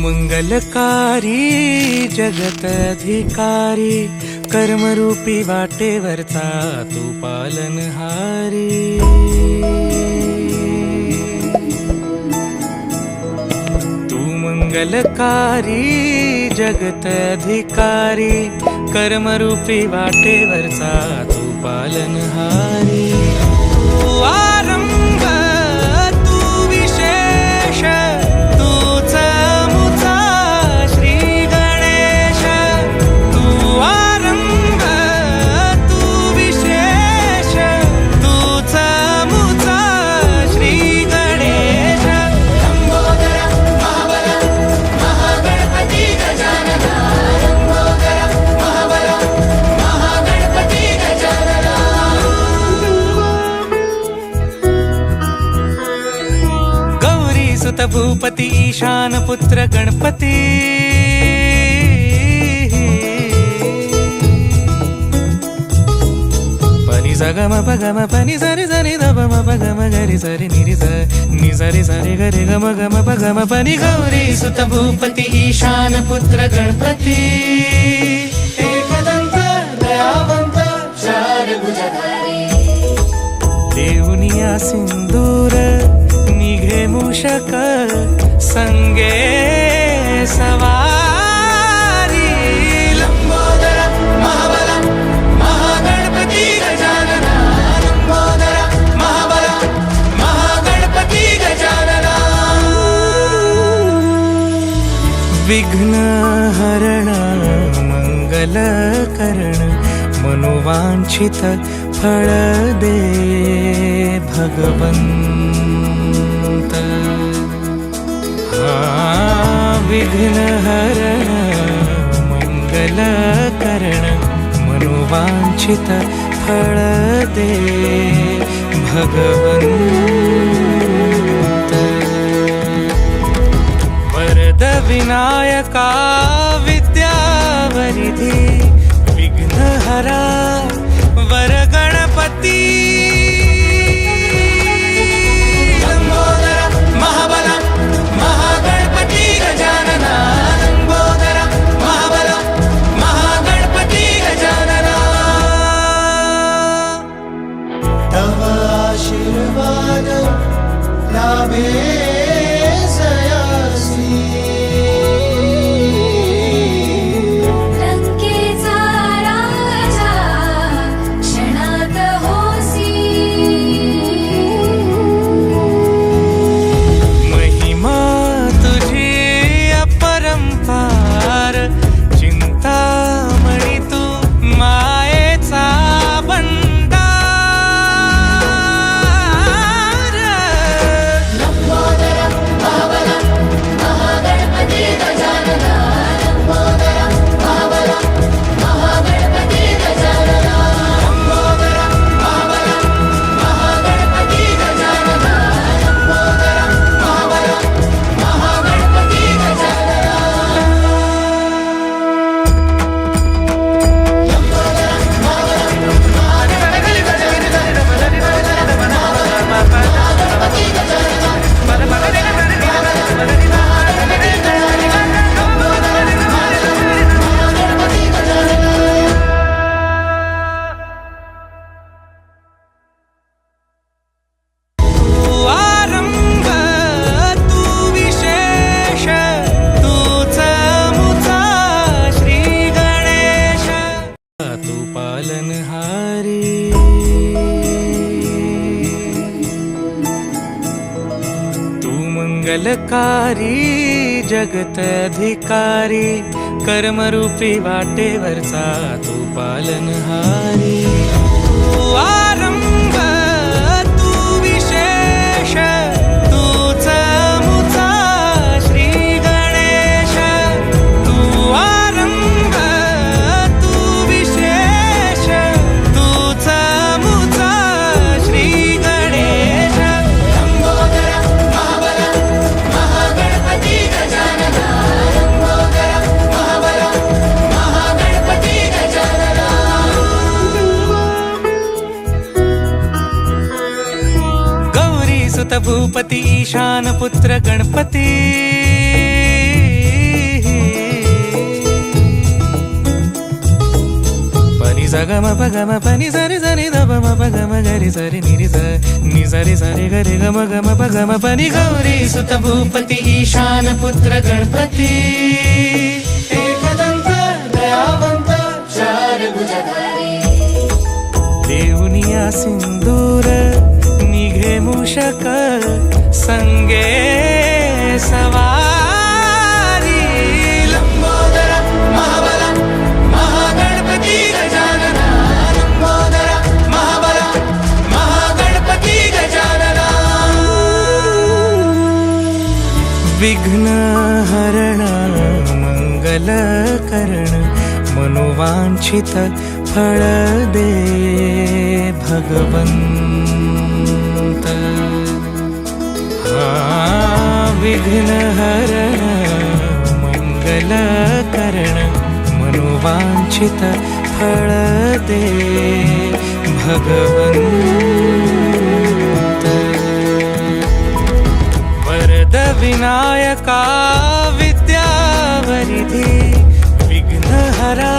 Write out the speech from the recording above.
मंगलकारी जगत अधिकारी, कर्मरूपी वाटेवरचा तू पालनहारी। तू मंगलकारी जगत अधिकारी, कर्मरूपी वाटेवरचा तू पालनहारी। तू आरंभ तू विशेष, तूच मुचा श्री गणेश। तू आरंभ तू विशेष, तूच मुचा श्री गणेश। लंबोदर महाबल महागणपती गजानना, लंबोदर महाबल महागणपती गजानना। गौरी सुत भूपती ईशान पुत्र गणपती, पनी सगम पगम पनी सरी सरी दब म पगम गरी सरी निरी स नि सरी सरी गरी गम गम पगम पनी। गौरी सुत भूपती ईशान पुत्र गणपती, एकदंत दयावंत चार भुजधारी। देवनिया सिंदूर निघे मूषक, संगे सवारी। लंबोदर महाबल महागणपती गजानना, लंबोदर महाबल महागणपती गजानना। विघ्न हरण मंगल करण, मनोवांछित फळ दे भगवंत। विघ्न हरण मंगल करण, मनोवांछित फळ दे भगवंत। वरद विनायका विद्यावरिधी, विघ्नहरा वर गणपती। लंबोदर महाबल महागणपती गजानना, लंबोदर महाबल महागणपती गजानना। तव आशीर्वाद लाभे सयासी, लंकेचा राजा क्षणात होसी। महिमा तुझी अपरंपार, चिंतामणी तू मायेचा भंडार। लंबोदर महाबल महागणपती गजानना, लंबोदर महाबल महागणपती गजानना। लंबोदर महाबल महागणपती गजानना, लंबोदर महाबल महागणपती गजानना। तू आरंभ तू विशेष, तूच मुचा श्री गणेश। तू पालनहारी। तू मंगलकारी जगत अधिकारी, कर्मरूपी वाटेवरचा तू पालनहारी। तू आरंभ तू विशेष, तूच मुचा श्री गणेश। तू आरंभ तू विशेष, तूच मुचा श्री गणेश। लंबोदर महाबल महागणपती गजानना, लंबोदर महाबल महागणपती गजानना। सुत भूपती ईशान पुत्र गणपती, गम प गम प नि सा रे सा नि ध प म प ग म ग रे सा रे नि रे सा नि सा रे ग रे ग म प ग म प नि गौरी सुत भूपती ईशान पुत्र गणपती एकदंत दयावंत चार भुजधारी देऊनिया सिंदूर निघे मूषक संगे सवारी लंबोदर महाबल महागणपती गजानना लंबोदर महाबल महागणपती गजानना विघ्न हरण मंगल करण मनोवांछित फळ दे भगवंत विघ्न हरण मंगल करण मनोवांछित फळ दे भगवंत वरद विनायका विद्यावरिधी विघ्नहरा